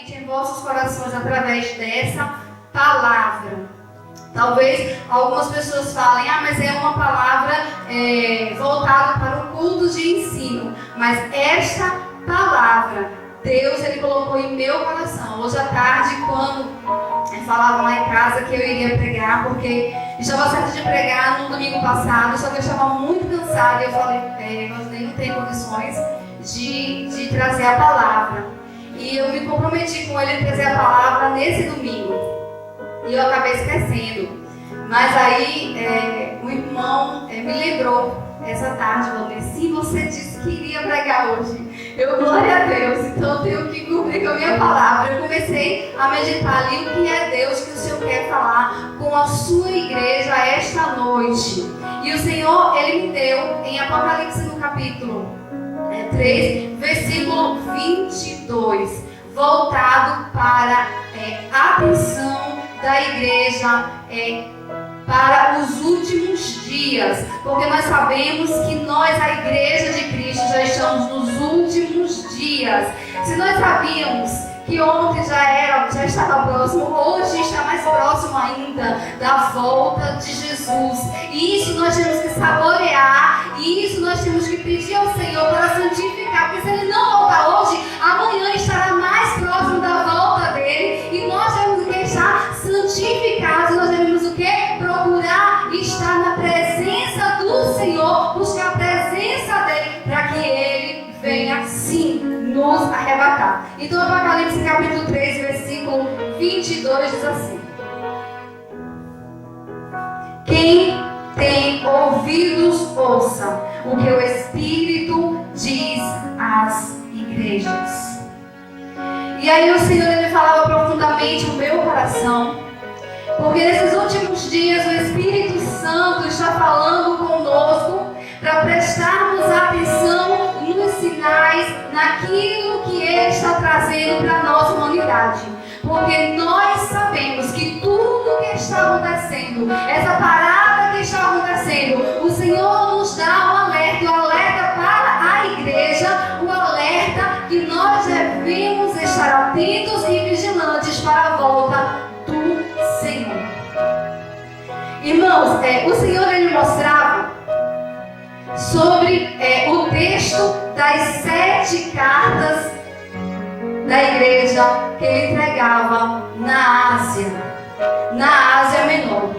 poderosamente em vossos corações através dessa palavra. Talvez algumas pessoas falem, mas é uma palavra voltada para o culto de ensino. Mas esta palavra, Deus ele colocou em meu coração. Hoje à tarde, quando falavam lá em casa que eu iria pregar, porque estava certo de pregar no domingo passado, só que eu estava muito cansada e eu falei, nós nem não tem condições de trazer a palavra. E eu me comprometi com ele a trazer a palavra nesse domingo. E eu acabei esquecendo. Mas aí o irmão me lembrou essa tarde, falou assim, você disse que iria pregar hoje. Eu, glória a Deus, então eu tenho que cumprir com a minha palavra. Eu comecei a meditar ali o que é Deus que o Senhor quer falar com a sua igreja esta noite. E o Senhor, Ele me deu em Apocalipse no capítulo 3, versículo 22, voltado para a atenção da igreja para os últimos dias, porque nós sabemos que nós, a igreja de Cristo, já estamos nos últimos dias. Se nós sabíamos que ontem já estava próximo, hoje está mais próximo ainda da volta de Jesus. E isso nós temos que saborear, e isso nós temos que pedir ao Senhor para santificar, porque se Ele não voltar hoje, amanhã estará mais próximo da volta dEle, e nós temos que estar santificados, nós devemos o quê? Procurar estar na presença do Senhor, buscar a presença dEle, para que Ele venha sim nos arrebatar. Então Apocalipse capítulo 3, versículo 22 diz assim: quem tem ouvidos, ouça o que o Espírito diz às igrejas. E aí o Senhor ele falava profundamente no meu coração, porque nesses últimos dias o Espírito Santo está falando conosco para prestarmos atenção nos sinais, naquilo que Ele está trazendo para a nossa humanidade. Porque nós sabemos que tudo que está acontecendo, essa parada que está acontecendo, o Senhor nos dá um alerta, o alerta para a igreja, o alerta que nós devemos estar atentos e vigilantes para a volta do Senhor. Irmãos, o Senhor ele mostrava sobre o texto das 7 cartas da igreja que ele entregava na Ásia Menor.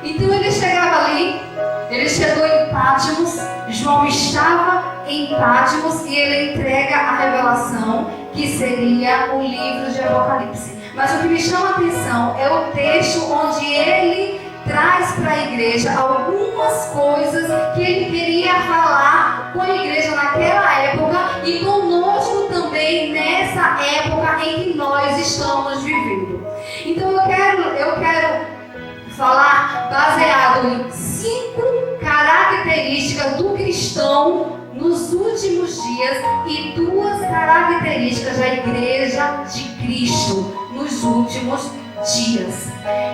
Então ele chegava ali, ele chegou em Patmos, João estava em Patmos e ele entrega a revelação que seria o livro de Apocalipse. Mas o que me chama a atenção é o texto onde ele traz para a igreja algumas coisas que ele queria falar com a igreja naquela época e conosco também nessa época em que nós estamos vivendo. Então eu quero falar baseado em 5 características do cristão nos últimos dias e 2 características da igreja de Cristo nos últimos dias.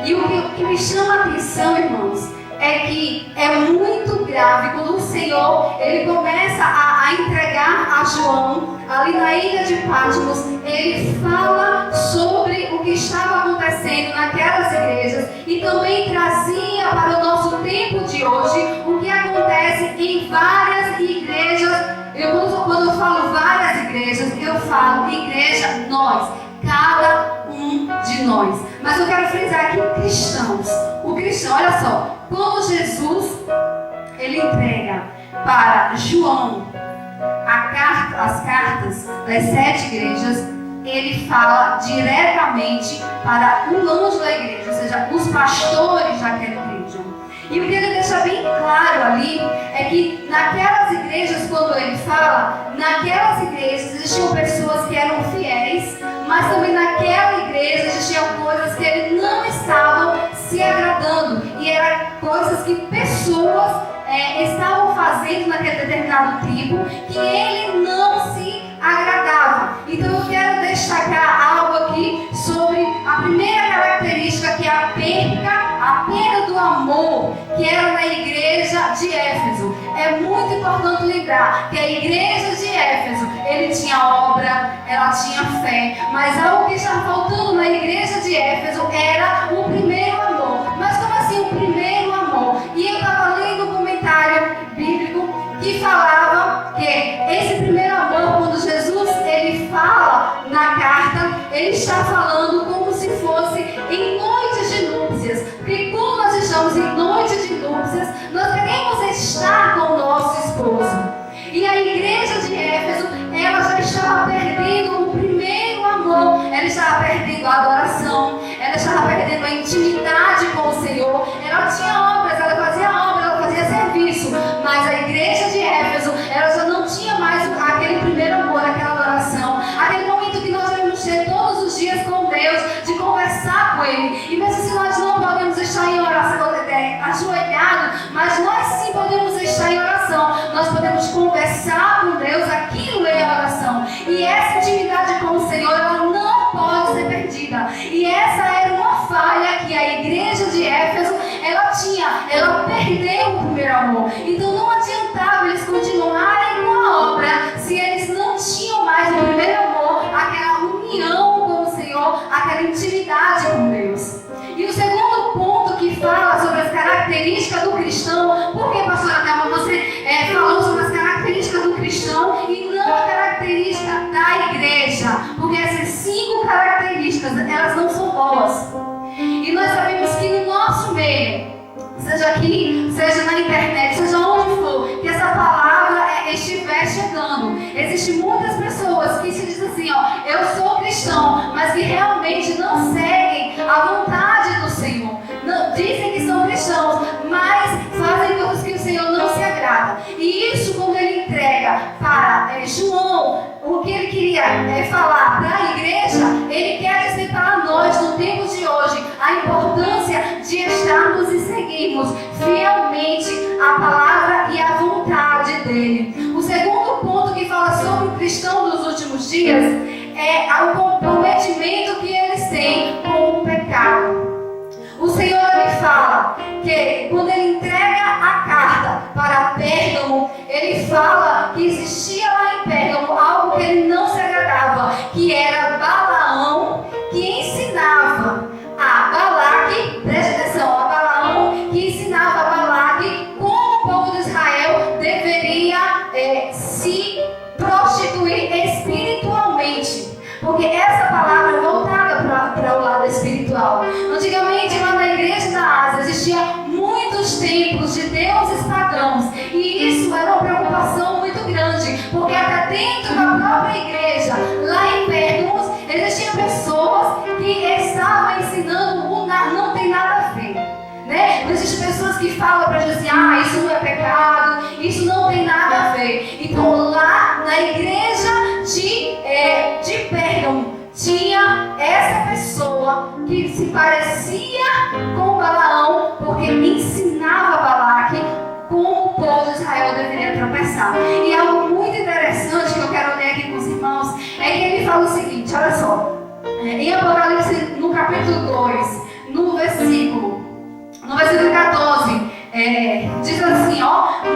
E o que me chama a atenção, irmãos, é que é muito grave quando o Senhor ele começa a entregar a João ali na ilha de Patmos. Ele fala sobre o que estava acontecendo naquelas igrejas e também trazia para o nosso tempo de hoje o que acontece em várias igrejas. Quando eu falo várias igrejas, eu falo igreja nós, cada um de nós. Mas eu quero frisar aqui cristãos. O cristão, olha só, quando Jesus ele entrega para João as cartas das 7 igrejas, ele fala diretamente para o anjo da igreja, ou seja, os pastores daquela igreja. E o que ele deixa bem claro ali é que naquelas igrejas, quando ele fala, naquelas igrejas existiam pessoas que eram fiéis, mas também naquela igreja existiam coisas que ele não estavam se agradando. E eram coisas que pessoas estavam fazendo naquele determinado tempo que ele não se agradava. Então eu quero destacar algo aqui sobre a primeira característica, que é a perda do amor, que era na igreja de Éfeso. É muito importante lembrar que a igreja de Éfeso, ele tinha obra, ela tinha fé, mas algo que estava faltando na igreja de Éfeso era o primeiro amor. Mas como assim o primeiro amor? E eu estava lendo um comentário bíblico que falava que esse primeiro amor, quando Jesus ele fala na carta, ele está falando como se fosse em noites de núpcias. Porque quando nós estamos em noite de núpcias, nós queremos estar com o nosso esposo. E a igreja de Éfeso, ela já estava perdendo o primeiro amor, ela estava perdendo a adoração, ela estava perdendo a intimidade com o Senhor. Ela tinha obras, ela fazia serviço, mas a igreja de Éfeso, ela já não tinha mais aquele primeiro amor, aquela adoração, aquele momento que nós devemos ter todos os dias com Deus, de conversar com Ele. E mesmo se nós não podemos estar em oração, ajoelhado, mas nós sim podemos estar em oração, nós podemos conversar com Deus, aquilo é a oração. E essa intimidade com o Senhor, ela não pode ser perdida. E essa era uma falha que a igreja de Éfeso, ela perdeu o primeiro amor. Então não adiantava eles continuarem com a obra se eles não tinham mais o primeiro amor, aquela união com o Senhor, aquela intimidade com Deus. E o segundo ponto que fala sobre as características do cristão, porque, pastora Thelma, você falou sobre as características do cristão e não a característica da igreja, porque essas 5 características, elas não são boas. E nós sabemos que no nosso meio, seja aqui, seja na internet, seja onde for, que essa palavra estiver chegando, existem muitas pessoas que se dizem assim, ó, eu sou cristão, mas que realmente não seguem a vontade do Senhor. Não, dizem que são cristãos, mas fazem coisas que o Senhor não se agrada. E isso, quando ele entrega para João o que ele queria falar para a igreja, ele quer dizer para nós, no tempo de hoje, a importância de estarmos e seguirmos fielmente a palavra e a vontade dele. O segundo ponto que fala sobre o cristão dos últimos dias é o comprometimento que eles têm com o pecado. O Senhor me fala que quando ele entrega a carta para Pérgamo, ele fala que existia lá em Pérgamo algo que ele não se agradava, que era Balaão, que ensinava a Balaque, preste atenção, a Balaão que ensinava a Balaque como o povo de Israel deveria se prostituir espiritualmente. Porque essa palavra é voltada para o lado espiritual. Antigamente, lá na igreja da Ásia, existia muitos templos de deuses pagãos. E isso era uma preocupação muito grande. Porque até dentro da própria igreja, lá em Pérgamo, existiam pessoas que estavam ensinando o não tem nada a ver. Né? Existem pessoas que falam para a gente assim, isso não é pecado, isso não tem nada a ver. Então lá na igreja de Pérgamo tinha essa pessoa que se parecia com Balaão, porque ensinava Balaque como o povo de Israel deveria tropeçar. E algo muito interessante que eu quero ler aqui com os irmãos é que ele fala o seguinte, olha só, em Apocalipse no capítulo 2, no versículo 14, diz assim,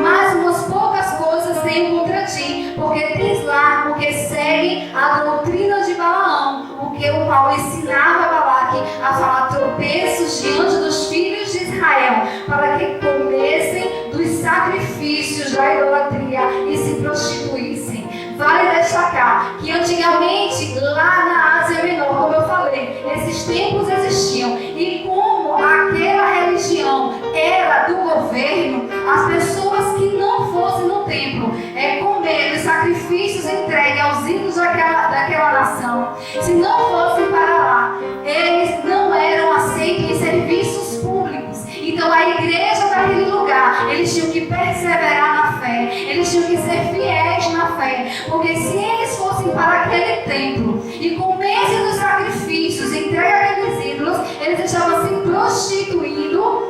mas umas poucas coisas tenho contra ti, porque segue a doutrina de Balaão, porque o qual ensinava Balaque a falar tropeços diante dos filhos de Israel, para que comessem dos sacrifícios da idolatria e se prostituíssem. Vale destacar que antigamente, lá na Ásia Menor, como eu falei, esses templos existiam, e como aquela religião era do governo, as pessoas que não fossem no templo comer os sacrifícios entregues aos ídolos daquela nação, se não fossem para lá, eles não eram aceitos em serviços públicos. Então a igreja daquele lugar, eles tinham que perseverar na fé, eles tinham que ser fiéis na fé, porque se eles fossem para aquele templo e comessem dos sacrifícios, entreguem aqueles ídolos, eles estavam se prostituindo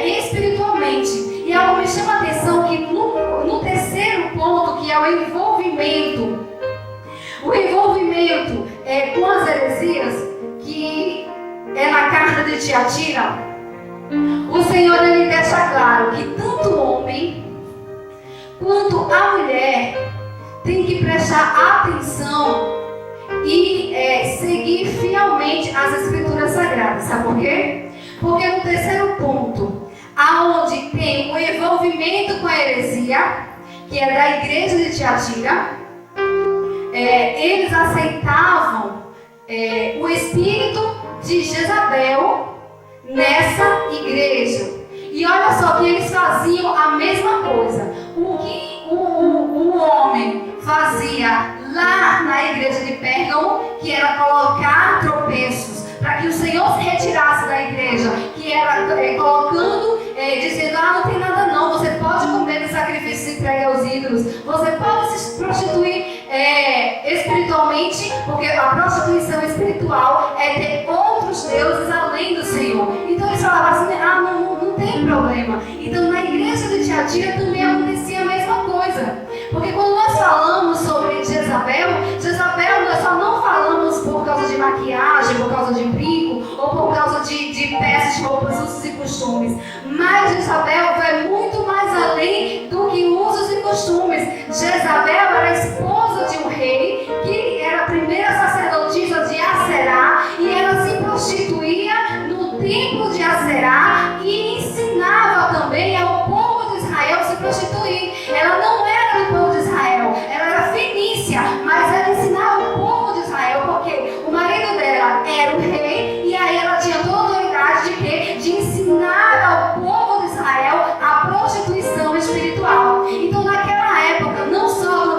espiritualmente. E algo me chama a atenção que no terceiro ponto, que é o envolvimento com as heresias, que é na carta de Tiatira, o Senhor ele deixa claro que tanto o homem quanto a mulher tem que prestar atenção e seguir fielmente as Escrituras Sagradas. Sabe por quê? Porque no terceiro ponto, aonde tem o envolvimento com a heresia, que é da igreja de Tiatira, eles aceitavam o espírito de Jezabel nessa igreja. E olha só que eles faziam a mesma coisa. O que o homem fazia lá na igreja de Pérgamo, que era colocar tropeços para que o Senhor se retirasse da igreja, que era colocando, dizendo, não tem nada não, você pode comer dos sacrifícios entregues aos ídolos, você pode se prostituir espiritualmente, porque a prostituição espiritual é ter outros deuses além do Senhor. Então eles falavam assim, não tem problema. Então na igreja de Tiatira também acontecia a mesma coisa. Porque quando nós falamos sobre Jezabel, nós só não falamos por causa de maquiagem, por causa de brinco, ou por causa de peças de roupas, usos e costumes. Mas Jezabel vai muito mais além do que usos e costumes. Jezabel era esposa de um rei, que era a primeira sacerdotisa de Aserá, e ela se prostituía no templo de Aserá e ensinava também ao povo de Israel a se prostituir. Ela não era do povo de Israel, ela era fenícia, mas ela ensinava o povo de Israel, porque o marido dela era o rei, e aí ela tinha toda a autoridade de quê? De ensinar ao povo de Israel a prostituição espiritual. Então naquela época não só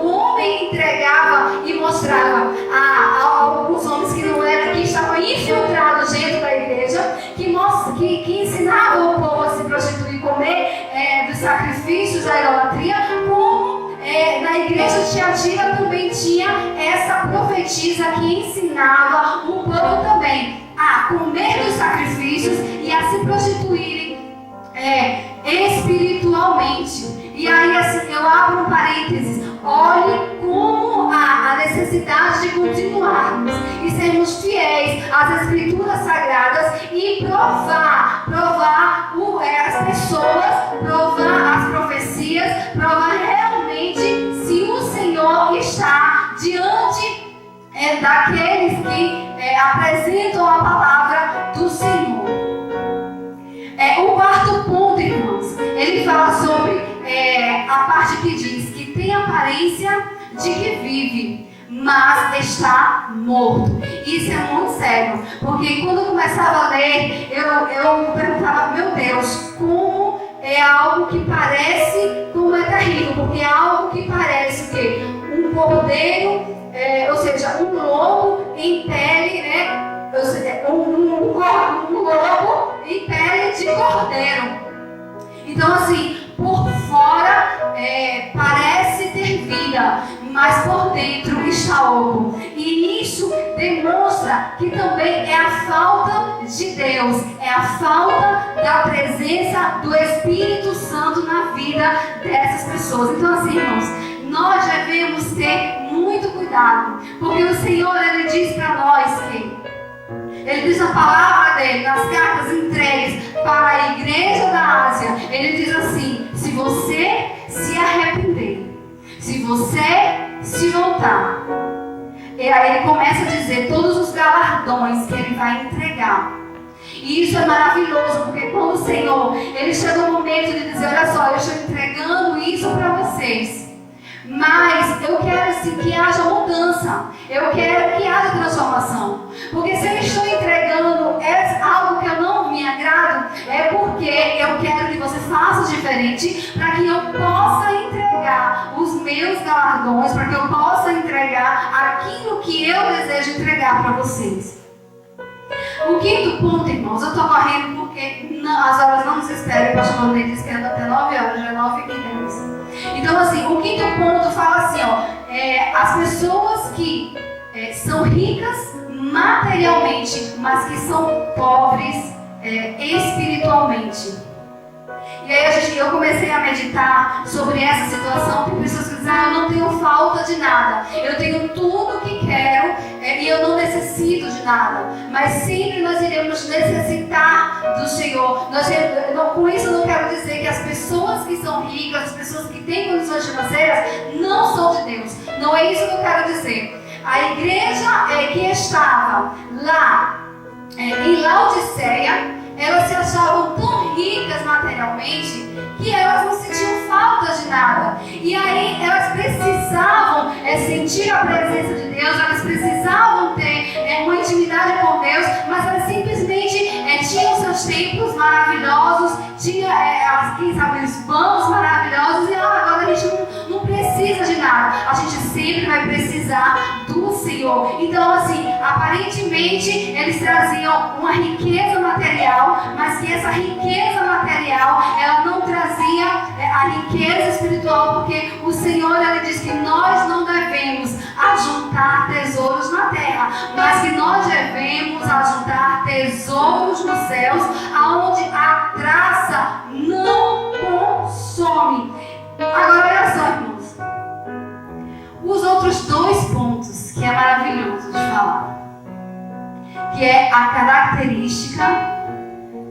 o homem entregava e mostrava a alguns homens que estavam infiltrados dentro da igreja, que ensinavam o povo a se prostituir e comer dos sacrifícios da idolatria, como na igreja de Tiatira também tinha essa profetisa que ensinava o povo também a comer dos sacrifícios e a se prostituírem espiritualmente. E aí assim, eu abro um parênteses, olhe como há a necessidade de continuarmos e sermos fiéis às Escrituras Sagradas e provar as pessoas, provar as profecias, provar realmente se o Senhor está diante daqueles que apresentam a palavra do Senhor. O quarto ponto, irmãos, ele fala sobre a parte que diz que tem aparência de que vive, mas está morto. Isso é muito sério, porque quando eu começava a ler, eu perguntava, meu Deus, como é algo que parece, como é terrível, porque é algo que parece o quê? Um cordeiro, ou seja, um lobo em pele, um lobo em pele de cordeiro. Então assim, por fora parece ter vida, mas por dentro está oco. E isso demonstra que também é a falta de Deus, é a falta da presença do Espírito Santo na vida dessas pessoas. Então assim, irmãos, nós devemos ter muito cuidado, porque o Senhor, Ele diz para nós que Ele diz na palavra dele, nas cartas entregues para a igreja da Ásia, Ele diz assim, se você se arrepender, se você se voltar, e aí Ele começa a dizer todos os galardões que Ele vai entregar. E isso é maravilhoso, porque quando o Senhor, Ele chega no momento de dizer, olha só, eu estou entregando isso para vocês, mas eu quero assim, que haja mudança, eu quero que haja transformação, porque se eu estou entregando algo que eu não me agrado, é porque eu quero que você faça diferente, para que eu possa entregar os meus galardões, para que eu possa entregar aquilo que eu desejo entregar para vocês. O quinto ponto, irmãos, eu estou correndo porque as horas não nos esperam. O pastor Valdir disse que anda até 9 horas, já é 9h10. Então, assim, o quinto ponto fala assim, as pessoas que são ricas materialmente, mas que são pobres espiritualmente. E aí eu comecei a meditar sobre essa situação, porque pessoas que dizem, eu não tenho falta de nada, eu tenho tudo o que quero e eu não necessito necessito de nada, mas sempre nós iremos necessitar do Senhor. Com isso eu não quero dizer que as pessoas que são ricas, as pessoas que têm condições financeiras, não são de Deus. Não é isso que eu quero dizer. A igreja que estava lá em Laodiceia, elas se achavam tão ricas materialmente que elas não sentiam falta de nada. E aí elas precisavam sentir a presença de Deus, elas precisavam ter uma intimidade com Deus, mas elas simplesmente tinham seus templos maravilhosos, tinham, quem sabe, os bancos maravilhosos, e agora a gente não precisa de nada. A gente sempre vai precisar do Senhor. Então, assim, aparentemente eles traziam uma riqueza material, mas que essa riqueza material, ela não trazia a riqueza espiritual, porque o Senhor, ele diz que nós não devemos ajuntar tesouros na terra, mas que nós devemos ajuntar tesouros nos céus, aonde a traça não consome. Agora, olha só, irmãos, os outros dois pontos que é maravilhoso de falar, que é a característica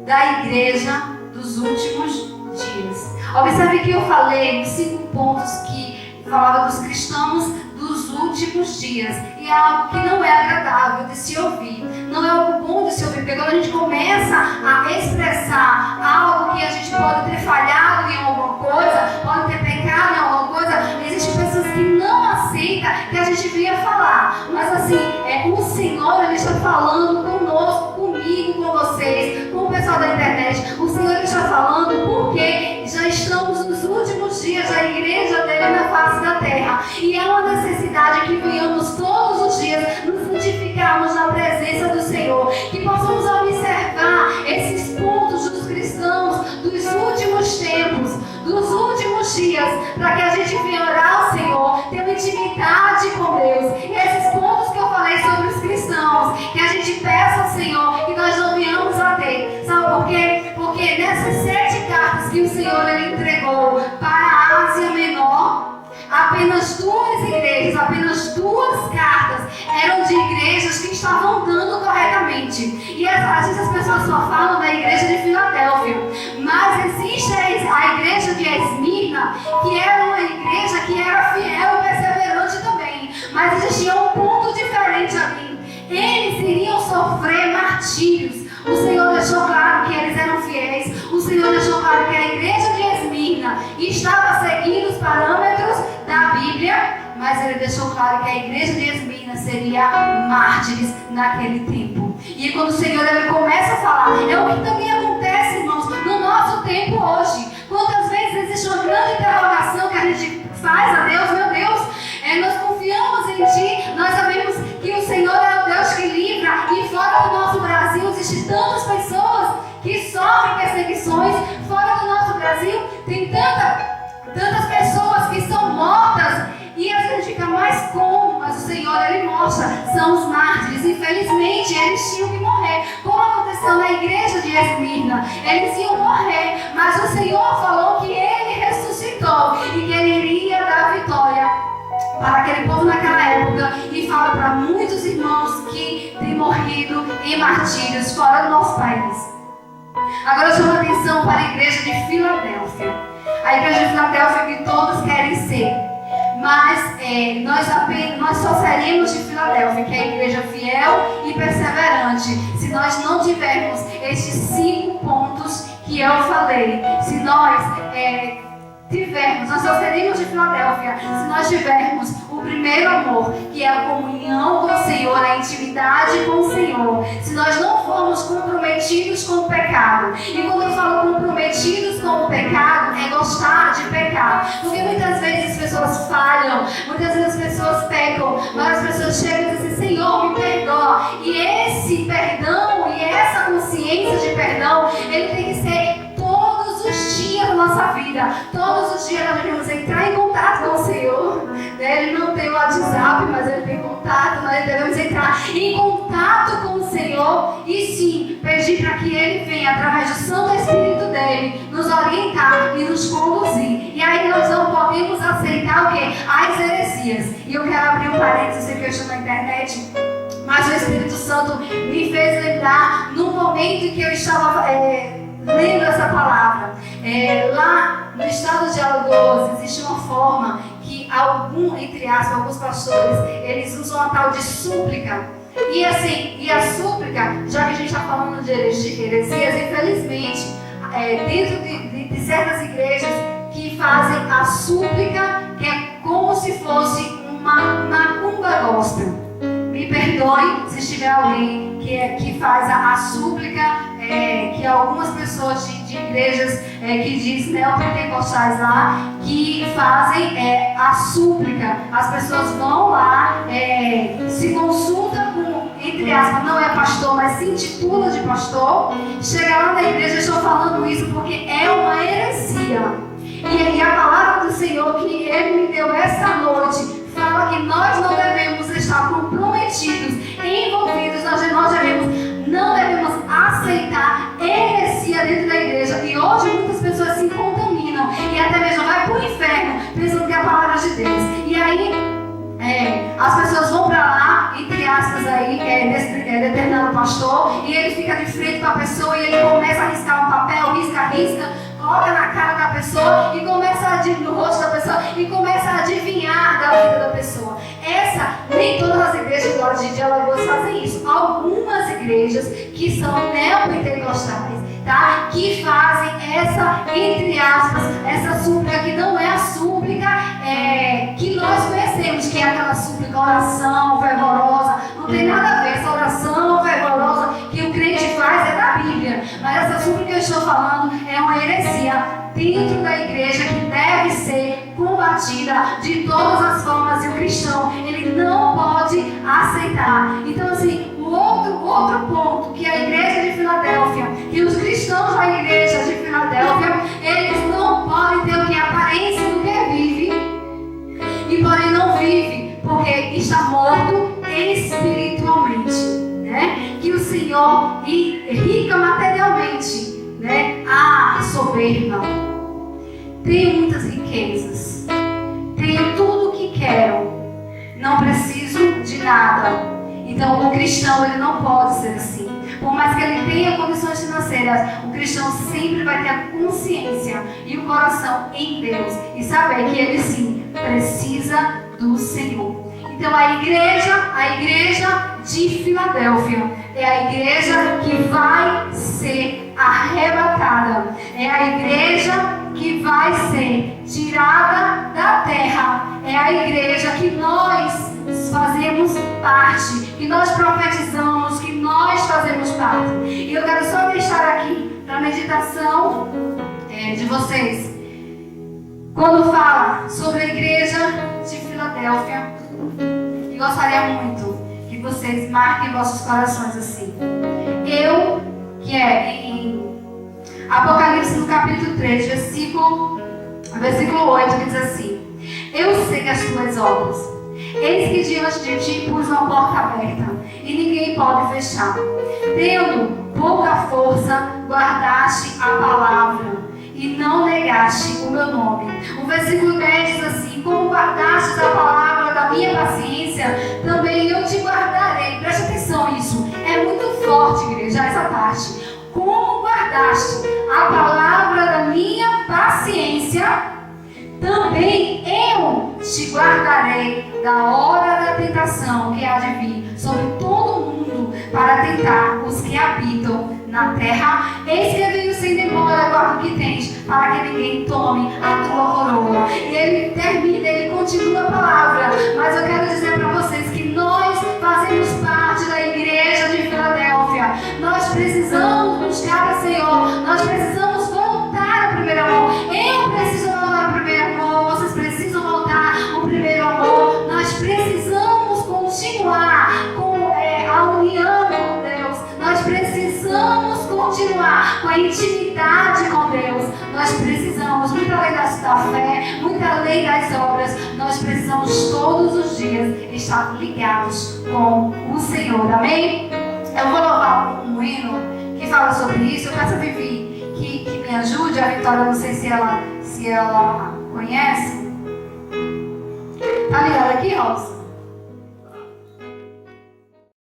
da igreja dos últimos dias. Observe que eu falei os 5 pontos que falava dos cristãos dos últimos dias, e é algo que não é agradável de se ouvir, não é algo bom de se ouvir, porque quando a gente começa a expressar algo que a gente pode ter falhado em alguma coisa, pode ter pecado em alguma coisa, existem pessoas que não aceitam que a gente venha falar, mas assim, o Senhor, ele está falando conosco, comigo, com vocês, com o pessoal da internet. O Senhor, ele está falando porque já estamos nos últimos dias da igreja dele na face da terra, e é uma necessidade que venhamos todos os dias nos santificarmos na presença do Senhor, que possamos observar esses pontos dos cristãos dos últimos tempos, dos últimos dias, para que a gente venha orar ao Senhor, ter uma intimidade com Deus. E esses pontos que eu falei sobre os cristãos, que a gente peça ao Senhor, que nós não venhamos a ter. Sabe por quê? Porque nessas 7 cartas que o Senhor ele entregou para a Ásia Menor, apenas 2 igrejas, apenas 2 cartas eram de igrejas que estavam dando corretamente. E às vezes as pessoas só falam da igreja de Filadélfia, mas existe a igreja de Esmirna, que era uma igreja que era fiel e perseverante também. Mas existia um ponto diferente ali. Eles iriam sofrer martírios. O Senhor deixou claro que eles eram fiéis. O Senhor deixou claro que a igreja de Esmirna estava seguindo os parâmetros da Bíblia, mas ele deixou claro que a igreja de Esmirna seria mártires naquele tempo. E quando o Senhor ele começa a falar, é o que também acontece, irmãos, no nosso tempo hoje. Quantas vezes existe uma grande interrogação que a gente faz a Deus, meu Deus, nós confiamos em Ti, nós sabemos que o Senhor é o Deus que livra, e fora do nosso Brasil existem tantas pessoas que sofrem perseguições, fora do nosso Brasil tem tantas pessoas que são mortas, e a gente fica mais como, mas o Senhor ele mostra, são os mártires, infelizmente eles tinham que morrer, como aconteceu na igreja de Esmirna, eles iam morrer, mas o Senhor falou que ele ressuscitou e que ele iria dar vitória para aquele povo naquela época, e fala para muitos irmãos que têm morrido em martírios fora do nosso país. Agora eu chamo a atenção para a igreja de Filadélfia. A igreja de Filadélfia que todos querem ser, mas nós só seremos de Filadélfia, que é a igreja fiel e perseverante, se nós não tivermos estes 5 pontos que eu falei. Se nós só seremos de Filadélfia se nós tivermos o primeiro amor, que é a comunhão com o Senhor, a intimidade com o Senhor. Se nós não formos comprometidos com o pecado, e quando eu falo comprometidos com o pecado, é gostar de pecar, porque muitas vezes as pessoas falham, muitas vezes as pessoas pecam, mas as pessoas chegam e dizem, Senhor, me perdoa, e esse perdão e essa consciência de perdão, ele tem que ser todos os dias da nossa vida. Todos os dias nós devemos entrar em contato com o Senhor. Ele não tem o WhatsApp, mas ele tem contato. Nós devemos entrar em contato com o Senhor e sim, pedir para que Ele venha, através do Santo Espírito dele, nos orientar e nos conduzir. E aí nós não podemos aceitar o quê? As heresias. E eu quero abrir um parênteses, que eu estou na internet, mas o Espírito Santo me fez lembrar no momento em que eu estava lendo essa palavra. Lá no estado de Alagoas existe uma forma que entre aspas, alguns pastores, eles usam a tal de súplica. E assim, a súplica, já que a gente está falando de heresias, infelizmente, dentro de certas igrejas que fazem a súplica, que é como se fosse uma macumba gospel. Me perdoe se estiver alguém que faz a súplica, que algumas pessoas de igrejas que dizem neopentecostais lá, que fazem a súplica. As pessoas vão lá, se consultam com, entre aspas, não é pastor, mas se intitula de pastor. Chega lá na igreja, estou falando isso porque é uma heresia. E a palavra do Senhor que Ele me deu esta noite fala que nós não devemos estar comprometidos, envolvidos, não devemos aceitar heresia dentro da igreja. E hoje muitas pessoas se contaminam e até mesmo vai para o inferno pensando que é a palavra de Deus. E aí as pessoas vão para lá, entre aspas, desse determinado pastor, e ele fica de frente para a pessoa e ele começa a riscar um papel, risca, coloca na cara da pessoa e começa no rosto da pessoa e começa a adivinhar da vida da pessoa. Nem todas as igrejas de Alagoas fazem isso. Algumas igrejas que são neopentecostais, tá? Que fazem essa, entre aspas, essa súplica que não é a súplica que nós conhecemos, que é aquela súplica, oração fervorosa. Não tem nada a ver. Essa oração fervorosa que o crente faz é da Bíblia. Mas essa súplica que eu estou falando é uma heresia dentro da igreja que deve ser combatida de todas as formas, e o cristão, ele não pode aceitar. Então, assim, o outro ponto que a igreja de Filadélfia, que os cristãos da igreja de Filadélfia, eles não podem ter o que? A aparência do que vive, e porém não vive, porque está morto espiritualmente, né? Que o Senhor rica materialmente, né? Soberba. Tenho muitas riquezas, tenho tudo o que quero, não preciso de nada. Então o cristão, ele não pode ser assim. Por mais que ele tenha condições financeiras, o cristão sempre vai ter a consciência e o coração em Deus e saber que ele sim precisa do Senhor. Então a igreja de Filadélfia é a igreja que vai ser arrebatada. É a igreja que vai ser tirada da terra. É a igreja que nós fazemos parte, que nós profetizamos, que nós fazemos parte. E eu quero só deixar aqui para a meditação de vocês. Quando fala sobre a igreja de Filadélfia, eu gostaria muito que vocês marquem vossos corações assim. Que é em Apocalipse no capítulo 3, versículo 8, que diz assim: eu sei as tuas obras. Eis que diante de ti pus uma porta aberta, e ninguém pode fechar. Tendo pouca força, guardaste a palavra, e não negaste o meu nome. O versículo 10 diz assim: como guardaste a palavra da minha paciência, também eu te guardarei. Preste atenção nisso. É muito forte, igreja, essa parte. Como guardaste a palavra da minha paciência, também eu te guardarei da hora da tentação que há de vir sobre todo mundo para tentar os que habitam na terra. Eis que venho sem demora, guarda o que tens, para que ninguém tome a tua coroa. E ele termina, ele continua a palavra. Mas eu quero dizer para vocês que nós fazemos parte da igreja de Filadélfia. Nós precisamos buscar o Senhor. Nós precisamos voltar ao primeiro amor. Eu preciso voltar ao primeiro amor. Vocês precisam voltar ao primeiro amor. Nós precisamos continuar com a união com Deus. Nós precisamos continuar com a intimidade com Deus. Nós precisamos, muito além da fé, muito além das obras, nós precisamos todos os dias estar ligados com o Senhor. Amém? Eu vou louvar um hino que fala sobre isso. Eu peço a Vivi que me ajude. A Vitória, não sei se ela conhece. Tá ligada aqui, Rosa?